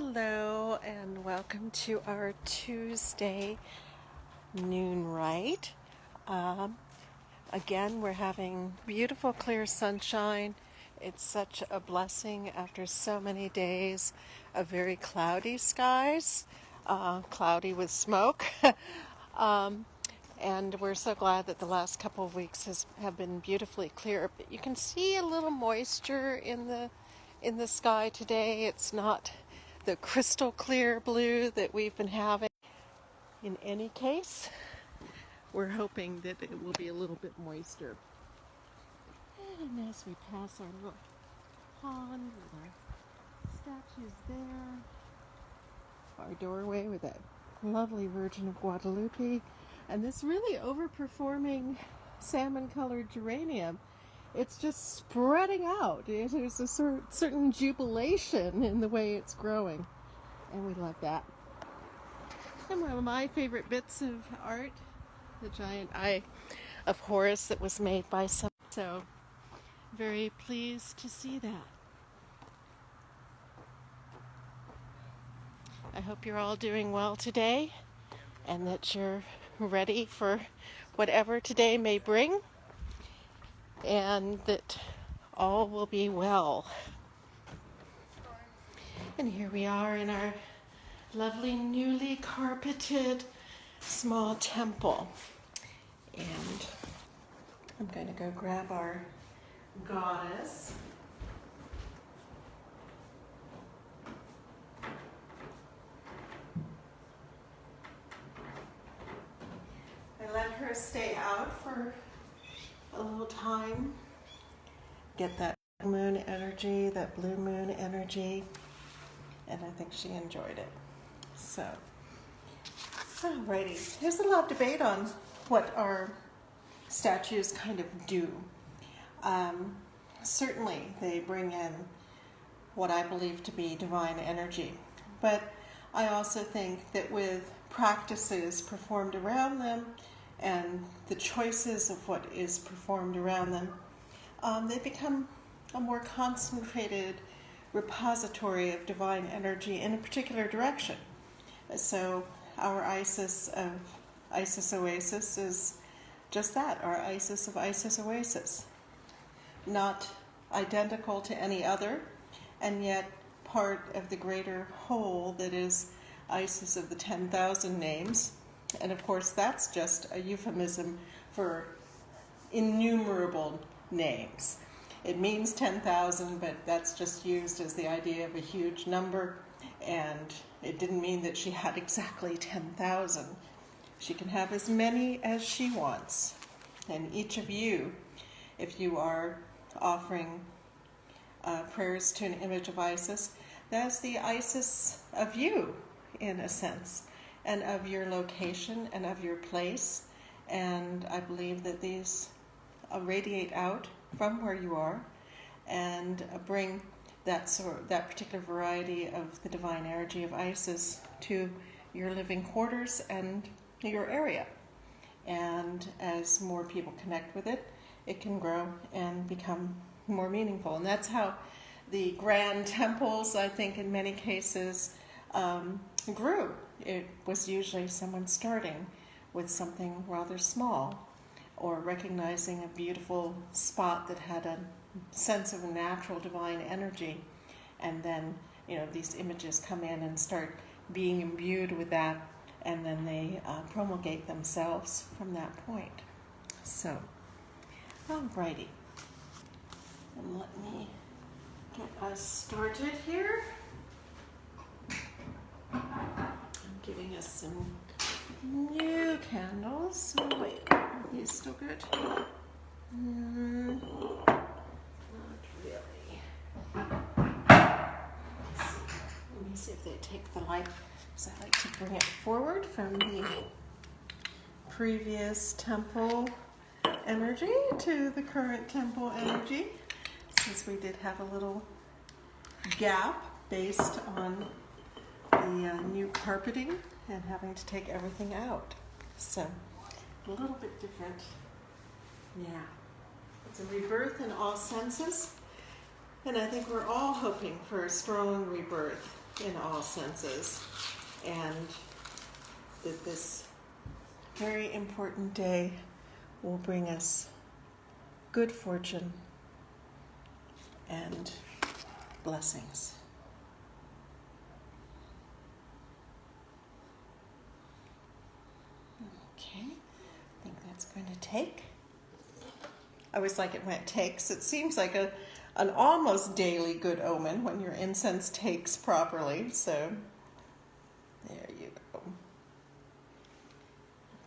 Hello and welcome to our Tuesday noon rite. Again, we're having beautiful clear sunshine. It's such a blessing after so many days of very cloudy skies, cloudy with smoke. And we're so glad that the last couple of weeks have been beautifully clear. But you can see a little moisture in the sky today. It's not the crystal clear blue that we've been having. In any case, we're hoping that it will be a little bit moister. And as we pass our little pond with our statues there, our doorway with that lovely Virgin of Guadalupe, and this really overperforming salmon-colored geranium. It's just spreading out. There's a certain jubilation in the way it's growing, and we love that. And one of my favorite bits of art, the giant eye of Horus that was made by some. So very pleased to see that. I hope you're all doing well today and that you're ready for whatever today may bring, and that all will be well. And here we are in our lovely newly carpeted small temple. And I'm going to go grab our goddess. I let her stay out for a little time, get that moon energy, that blue moon energy, and I think she enjoyed it. So, alrighty, there's a lot of debate on what our statues kind of do. Certainly they bring in what I believe to be divine energy, but I also think that with practices performed around them and the choices of what is performed around them, they become a more concentrated repository of divine energy in a particular direction. So our Isis of Isis Oasis is just that, our Isis of Isis Oasis. Not identical to any other, and yet part of the greater whole that is Isis of the 10,000 names. And of course that's just a euphemism for innumerable names. It means 10,000, but that's just used as the idea of a huge number, and it didn't mean that she had exactly 10,000. She can have as many as she wants. And each of you, if you are offering prayers to an image of Isis, that's the Isis of you, in a sense, and of your location and of your place. And I believe that these radiate out from where you are and bring that particular variety of the divine energy of Isis to your living quarters and your area. And as more people connect with it, it can grow and become more meaningful. And that's how the grand temples, I think in many cases, grew. It was usually someone starting with something rather small, or recognizing a beautiful spot that had a sense of natural divine energy, and then these images come in and start being imbued with that, and then they promulgate themselves from that point. So, alrighty, and let me get us started here. I'm giving us some new candles. Oh wait, are these still good? Not really. Let me see if they take the light, because I like to bring it forward from the previous temple energy to the current temple energy, since we did have a little gap based on the new carpeting and having to take everything out. So, a little bit different. Yeah. It's a rebirth in all senses, and I think we're all hoping for a strong rebirth in all senses, and that this very important day will bring us good fortune and blessings. Okay, I think that's going to take. I always like it when it takes. It seems like an almost daily good omen when your incense takes properly. So there you go.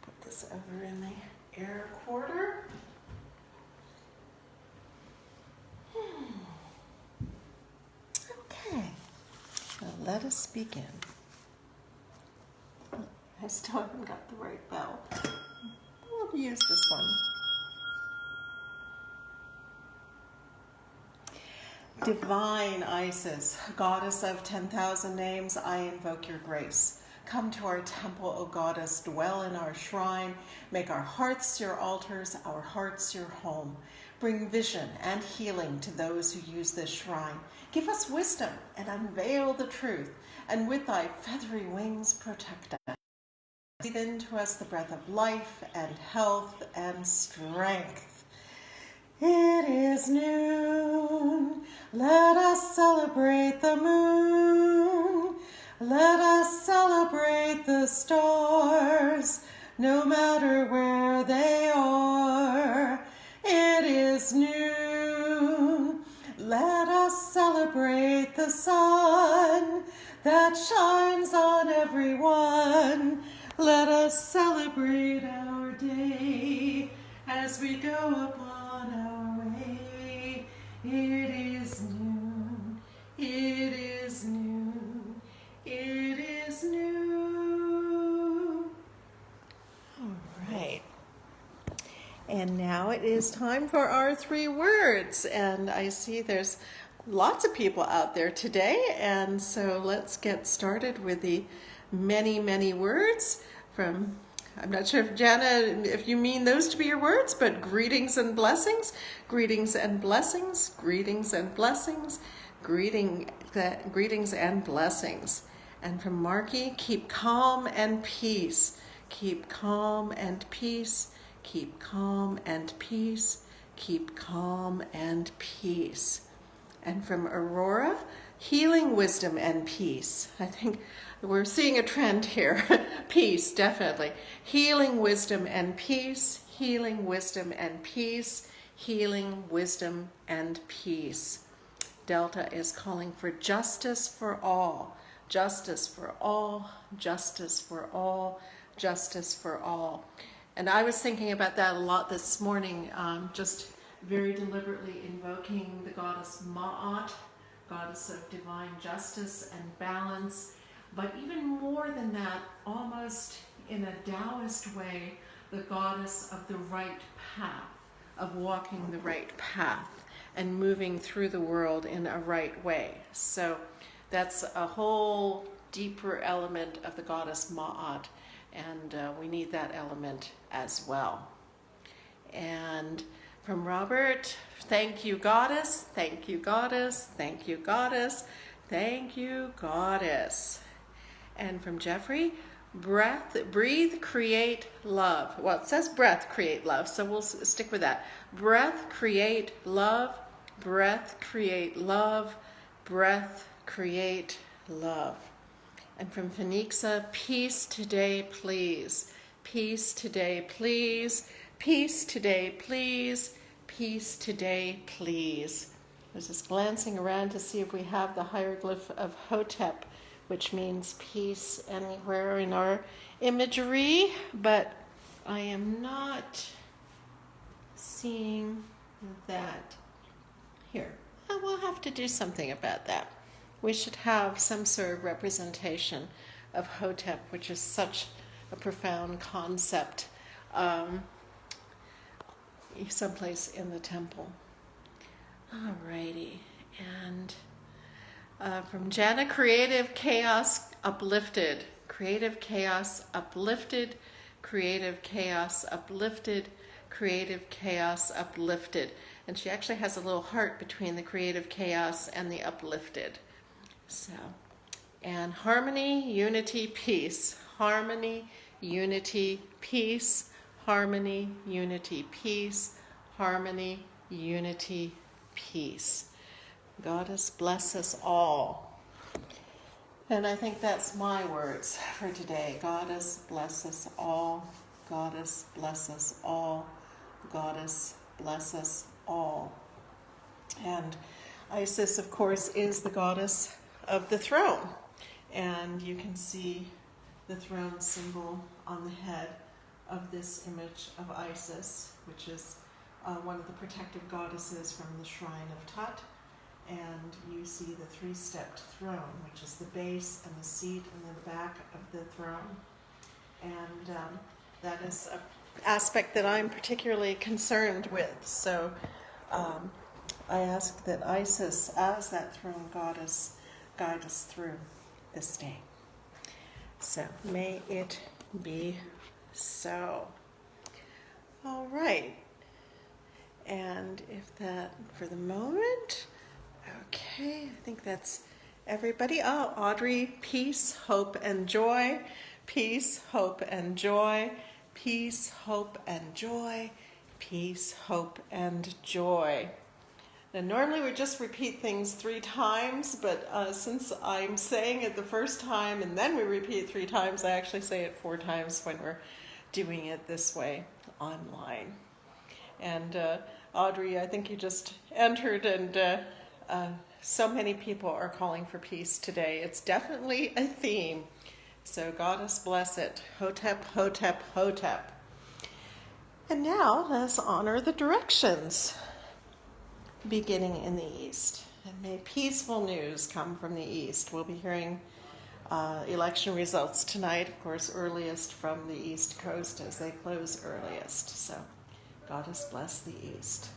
Put this over in the air quarter. Okay, now let us begin. I still haven't got the right bell. We'll use this one. Divine Isis, goddess of 10,000 names, I invoke your grace. Come to our temple, O goddess, dwell in our shrine. Make our hearts your altars, our hearts your home. Bring vision and healing to those who use this shrine. Give us wisdom and unveil the truth, and with thy feathery wings protect us. Breathe into us the breath of life and health and strength. It is noon, let us celebrate the moon. Let us celebrate the stars, no matter where they are. It is noon, let us celebrate the sun that shines on everyone. Let us celebrate our day as we go upon our way. It is noon, it is noon, it is noon. All right. And now it is time for our 3 words. And I see there's lots of people out there today. And so let's get started with the many, many words from, I'm not sure if Jana, if you mean those to be your words, but greetings and blessings, greetings and blessings, greetings and blessings, greetings and blessings. And from Marky, keep calm and peace, keep calm and peace, keep calm and peace, keep calm and peace. And from Aurora, healing, wisdom, and peace. I think we're seeing a trend here. Peace, definitely. Healing, wisdom, and peace. Healing, wisdom, and peace. Healing, wisdom, and peace. Delta is calling for justice for all. Justice for all. Justice for all. Justice for all. And I was thinking about that a lot this morning, just very deliberately invoking the goddess Ma'at, goddess of divine justice and balance, but even more than that, almost in a Taoist way, the goddess of the right path, of walking the right path and moving through the world in a right way. So that's a whole deeper element of the goddess Ma'at, and we need that element as well. And from Robert, thank you, goddess, thank you, goddess, thank you, goddess, thank you, goddess. And from Jeffrey, breathe, create, love. Well, it says breath, create, love, so we'll stick with that. Breath, create, love, breath, create, love, breath, create, love. And from Phoenixa, peace today, please. Peace today, please. Peace today, please. Peace today, please. I was just glancing around to see if we have the hieroglyph of Hotep, which means peace, anywhere in our imagery, but I am not seeing that here. We'll have to do something about that. We should have some sort of representation of Hotep, which is such a profound concept, someplace in the temple. Alrighty, and from Jana, creative chaos uplifted, creative chaos uplifted, creative chaos uplifted, creative chaos uplifted. And she actually has a little heart between the creative chaos and the uplifted. So And harmony, unity, peace. Harmony, unity, peace. Harmony, unity, peace. Harmony, unity, peace. Goddess bless us all. And I think that's my words for today. Goddess bless us all. Goddess bless us all. Goddess bless us all. And Isis, of course, is the goddess of the throne. And you can see the throne symbol on the head of this image of Isis, which is one of the protective goddesses from the Shrine of Tut. And you see the three-stepped throne, which is the base and the seat and the back of the throne. And that is an aspect that I'm particularly concerned with. So I ask that Isis, as that throne goddess, guide us through this day. So may it be so. All right. And if that, for the moment, okay, I think that's everybody. Oh, Audrey, peace, hope, and joy. Peace, hope, and joy. Peace, hope, and joy. Peace, hope, and joy. Now, normally we just repeat things 3 times, but since I'm saying it the first time and then we repeat 3 times, I actually say it 4 times when we're doing it this way online. And Audrey, I think you just entered, and so many people are calling for peace today. It's definitely a theme. So Goddess bless it. Hotep, Hotep, Hotep. And now let's honor the directions. Beginning in the east. And may peaceful news come from the east. We'll be hearing election results tonight, of course, earliest from the East Coast as they close earliest. So, Goddess bless the east.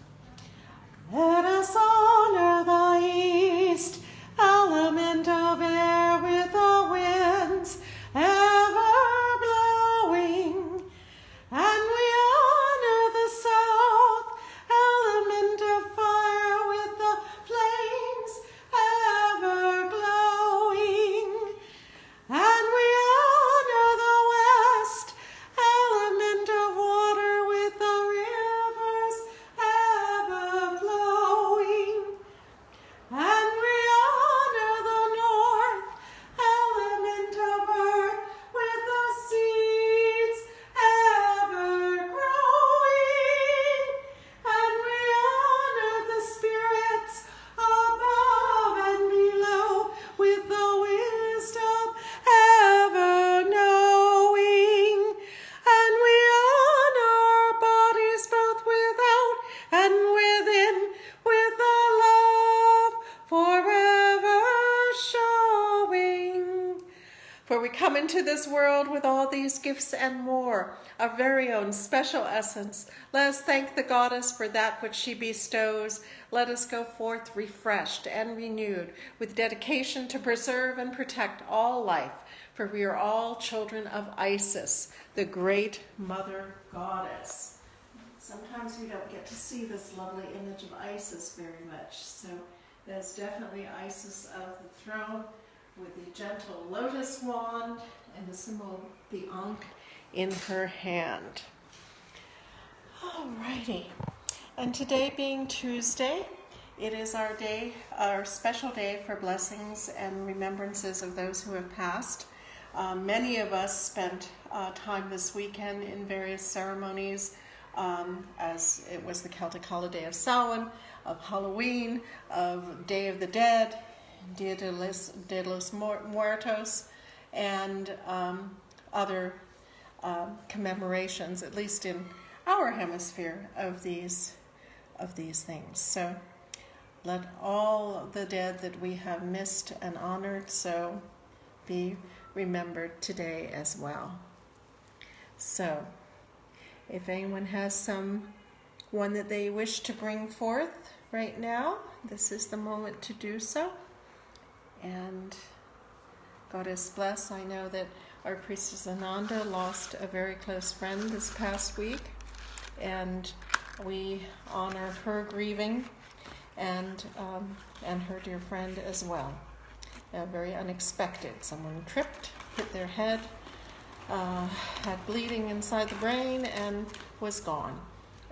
Let us honor the east, element of air with the winds ever blowing. And we honor the south, element of fire with the flames ever glowing. And we honor the west, element of water with the rivers ever flowing. And we honor the north, element of earth with the seeds ever growing. And we honor the spirits above and below with the wisdom ever knowing. And we honor our bodies both without and within with the love forever showing. For we come into this world with all these gifts and more, our very own special essence. Let us thank the goddess for that which she bestows. Let us go forth refreshed and renewed with dedication to preserve and protect all life, for we are all children of Isis, the great mother goddess. Sometimes we don't get to see this lovely image of Isis very much, so there's definitely Isis of the throne with the gentle lotus wand and the symbol, the Ankh, in her hand. Alrighty, and today being Tuesday, it is our day, our special day for blessings and remembrances of those who have passed. Many of us spent time this weekend in various ceremonies, as it was the Celtic holiday of Samhain, of Halloween, of Day of the Dead, Dia de los Muertos, and other commemorations, at least in our hemisphere, of these things. So let all the dead that we have missed and honored so be remembered today as well. So if anyone has one that they wish to bring forth right now, this is the moment to do so. And Goddess bless. I know that our priestess Ananda lost a very close friend this past week, and we honor her grieving and her dear friend as well. very unexpected. Someone tripped, hit their head, had bleeding inside the brain, and was gone.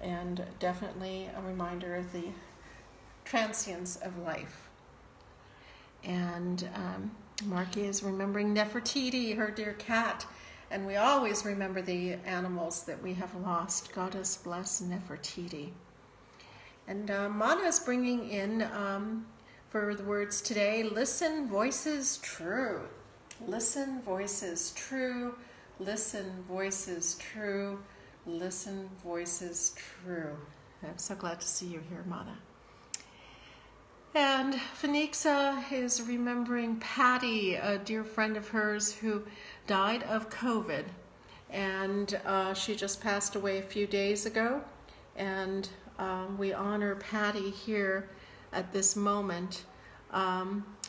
And definitely a reminder of the transience of life. And Marky is remembering Nefertiti, her dear cat. And we always remember the animals that we have lost. Goddess bless Nefertiti. And Mana is bringing in, for the words today, listen, voices, true. Listen, voices, true. Listen, voices, true. Listen, voices, true. I'm so glad to see you here, Mana. And Phoenixa is remembering Patty, a dear friend of hers who died of COVID. And she just passed away a few days ago. And we honor Patty here at this moment.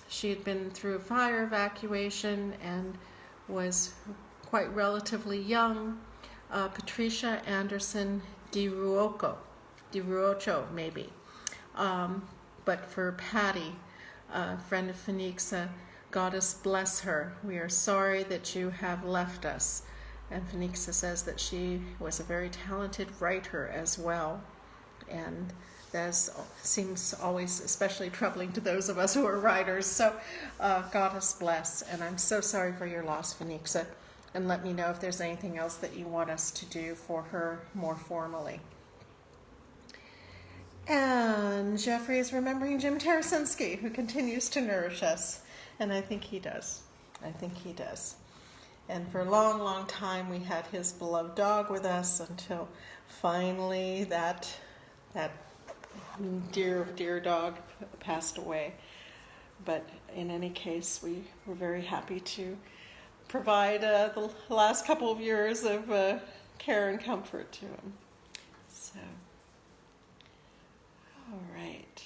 She had been through a fire evacuation and was quite relatively young. Patricia Anderson DiRuocho maybe. But for Patty, friend of Phoenixa, Goddess bless her. We are sorry that you have left us. And Phoenixa says that she was a very talented writer as well. And that seems always especially troubling to those of us who are writers. So Goddess bless. And I'm so sorry for your loss, Phoenixa. And let me know if there's anything else that you want us to do for her more formally. And Jeffrey is remembering Jim Tarasinski, who continues to nourish us. And I think he does. I think he does. And for a long, long time, we had his beloved dog with us until finally that dear, dear dog passed away. But in any case, we were very happy to provide the last couple of years of care and comfort to him. So, all right.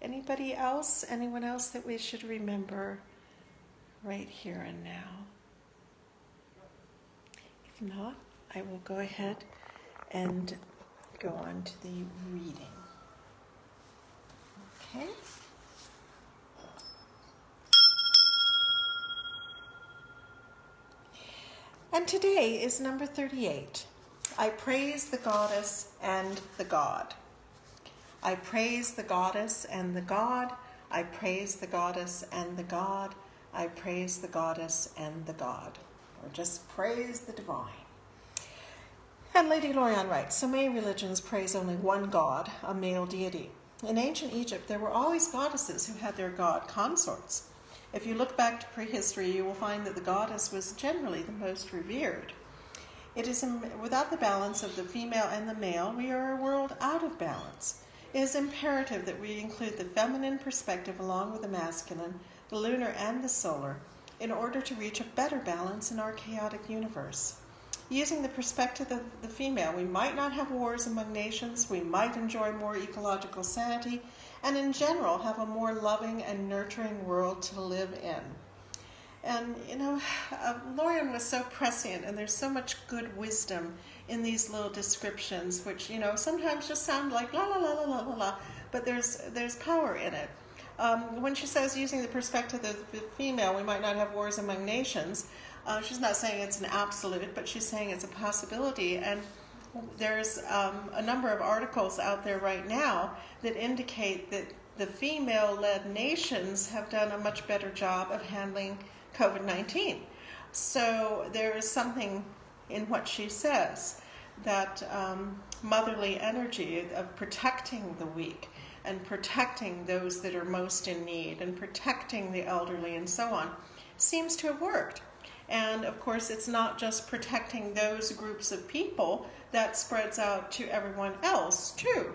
Anybody else? Anyone else that we should remember right here and now? If not, I will go ahead and go on to the reading. Okay. And today is number 38. I praise the goddess and the god. I praise the goddess and the god. I praise the goddess and the god. I praise the goddess and the god. Or just praise the divine. And Lady Lorian writes, so many religions praise only one god, a male deity. In ancient Egypt, there were always goddesses who had their god consorts. If you look back to prehistory, you will find that the goddess was generally the most revered. It is without the balance of the female and the male, we are a world out of balance. It is imperative that we include the feminine perspective along with the masculine, the lunar and the solar, in order to reach a better balance in our chaotic universe. Using the perspective of the female, we might not have wars among nations, we might enjoy more ecological sanity, and in general have a more loving and nurturing world to live in. And, Lorian was so prescient, and there's so much good wisdom in these little descriptions, which, sometimes just sound like la la la la la la la, but there's power in it. When she says using the perspective of the female, we might not have wars among nations, she's not saying it's an absolute, but she's saying it's a possibility. And there's a number of articles out there right now that indicate that the female-led nations have done a much better job of handling COVID-19. So there is something in what she says, that motherly energy of protecting the weak and protecting those that are most in need and protecting the elderly and so on seems to have worked. And of course, it's not just protecting those groups of people, that spreads out to everyone else too.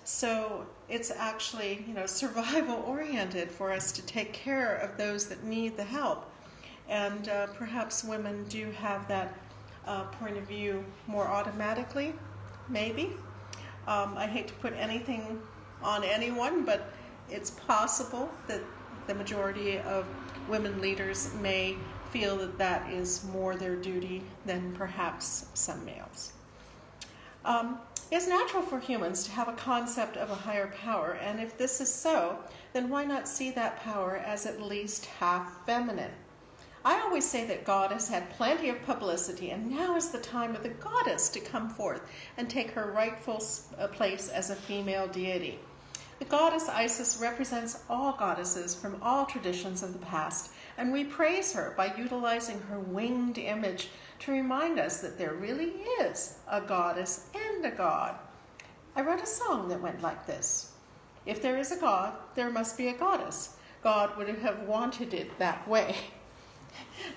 So it's actually, survival oriented for us to take care of those that need the help. And perhaps women do have that point of view more automatically, maybe. I hate to put anything on anyone, but it's possible that the majority of women leaders may feel that that is more their duty than perhaps some males. It's natural for humans to have a concept of a higher power, and if this is so, then why not see that power as at least half feminine? I always say that God has had plenty of publicity, and now is the time of the goddess to come forth and take her rightful place as a female deity. The goddess Isis represents all goddesses from all traditions of the past, and we praise her by utilizing her winged image to remind us that there really is a goddess and a god. I wrote a song that went like this. If there is a god, there must be a goddess. God would have wanted it that way.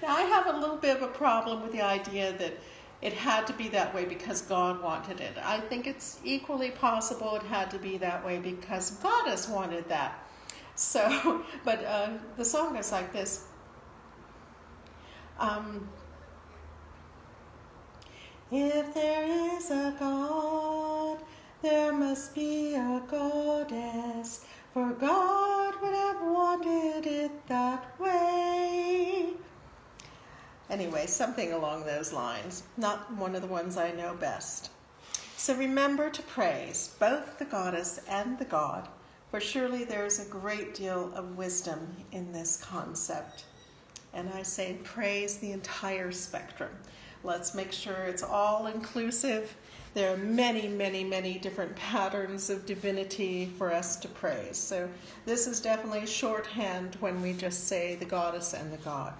Now, I have a little bit of a problem with the idea that it had to be that way because God wanted it. I think it's equally possible it had to be that way because Goddess wanted that. So, but the song goes like this. If there is a God, there must be a goddess, for God would have wanted it that way. Anyway, something along those lines, not one of the ones I know best. So remember to praise both the goddess and the god, for surely there is a great deal of wisdom in this concept. And I say praise the entire spectrum. Let's make sure it's all inclusive. There are many, many, many different patterns of divinity for us to praise. So this is definitely shorthand when we just say the goddess and the god.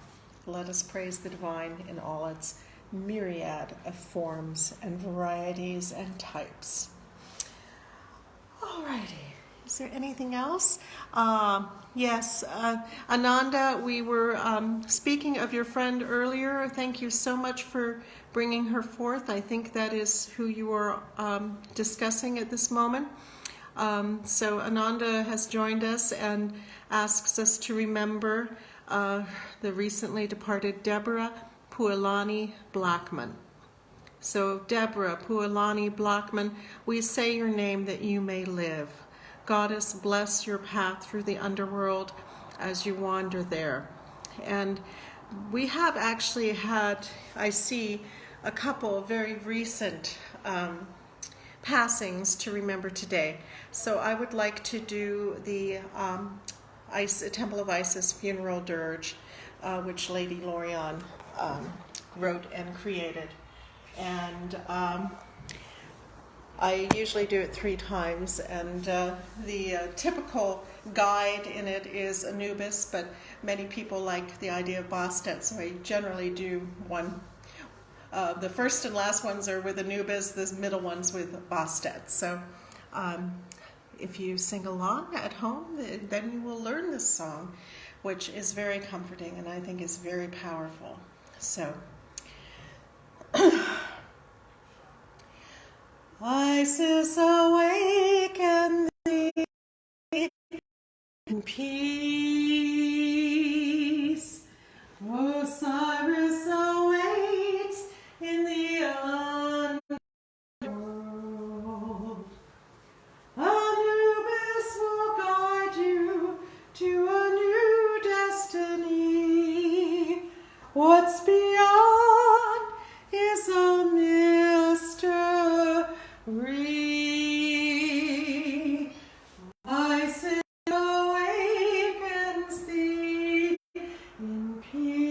Let us praise the divine in all its myriad of forms and varieties and types. Alrighty, is there anything else? Yes, Ananda, we were speaking of your friend earlier. Thank you so much for bringing her forth. I think that is who you are discussing at this moment. So Ananda has joined us and asks us to remember the recently departed Deborah Pualani Blackman. So Deborah Pualani Blackman, we say your name that you may live. Goddess, bless your path through the underworld as you wander there. And we have actually had, I see, a couple of very recent passings to remember today. So I would like to do the Temple of Isis funeral dirge, which Lady Lorion wrote and created. And I usually do it 3 times, and the typical guide in it is Anubis, but many people like the idea of Bastet, so I generally do one. The first and last ones are with Anubis, the middle ones with Bastet. So if you sing along at home, then you will learn this song, which is very comforting and I think is very powerful. So, Isis, awaken thee in peace. Osiris awaits in the underworld. Anubis will guide you to a new destiny. What's beyond is a mystery. Isis awakens thee in peace.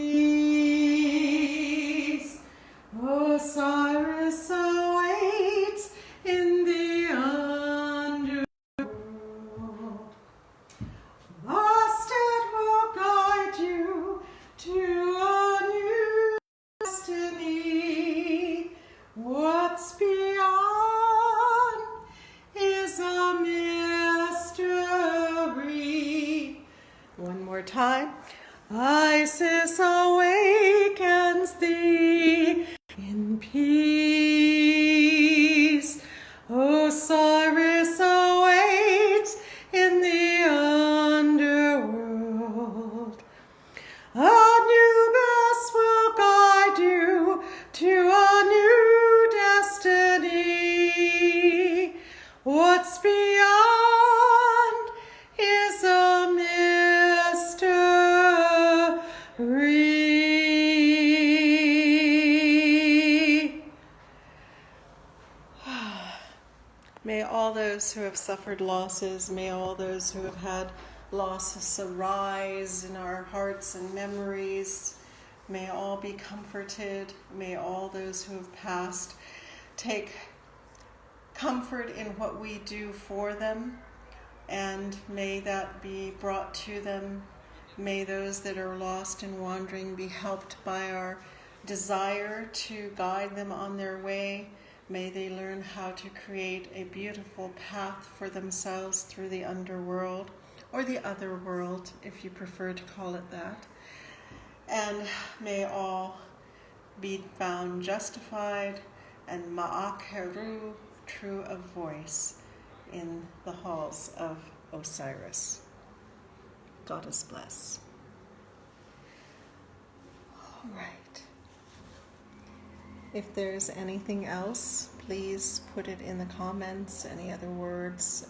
Osiris awaits in the underworld. Bastet will guide you to a new destiny. What's beyond is a mystery. One more time. Isis awakens thee in peace. Osiris awaits in the underworld. Anubis will guide you to a new destiny. What's beyond is a mystery. all those who have suffered losses, may all those who have had losses arise in our hearts and memories, may all be comforted. May all those who have passed take comfort in what we do for them, and may that be brought to them. May those that are lost and wandering be helped by our desire to guide them on their way. May they learn how to create a beautiful path for themselves through the underworld, or the other world, if you prefer to call it that. And may all be found justified and ma'ak heru, true of voice, in the halls of Osiris. Goddess bless. All right. If there's anything else, please put it in the comments, any other words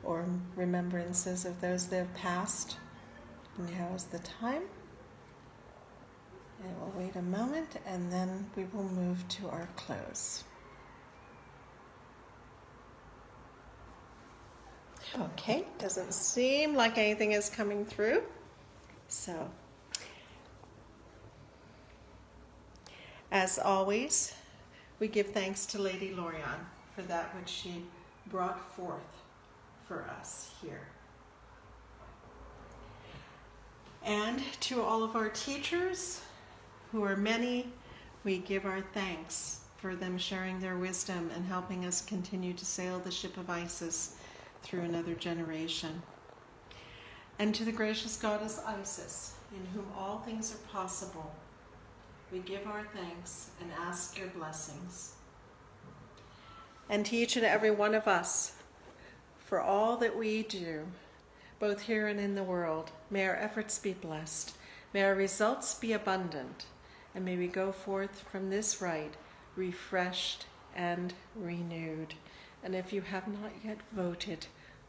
or remembrances of those that have passed. Now is the time. And we'll wait a moment, and then we will move to our close. Okay, doesn't seem like anything is coming through. So, as always, we give thanks to Lady Lorian for that which she brought forth for us here. And to all of our teachers, who are many, we give our thanks for them sharing their wisdom and helping us continue to sail the ship of Isis through another generation. And to the gracious goddess Isis, in whom all things are possible, we give our thanks and ask your blessings. And to each and every one of us, for all that we do, both here and in the world, may our efforts be blessed, may our results be abundant, and may we go forth from this rite refreshed and renewed. And if you have not yet voted,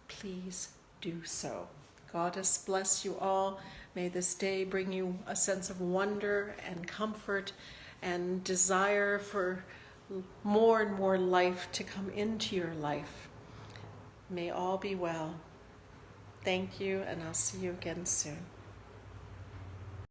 please do so. Goddess bless you all. May this day bring you a sense of wonder and comfort and desire for more and more life to come into your life. May all be well. Thank you, and I'll see you again soon.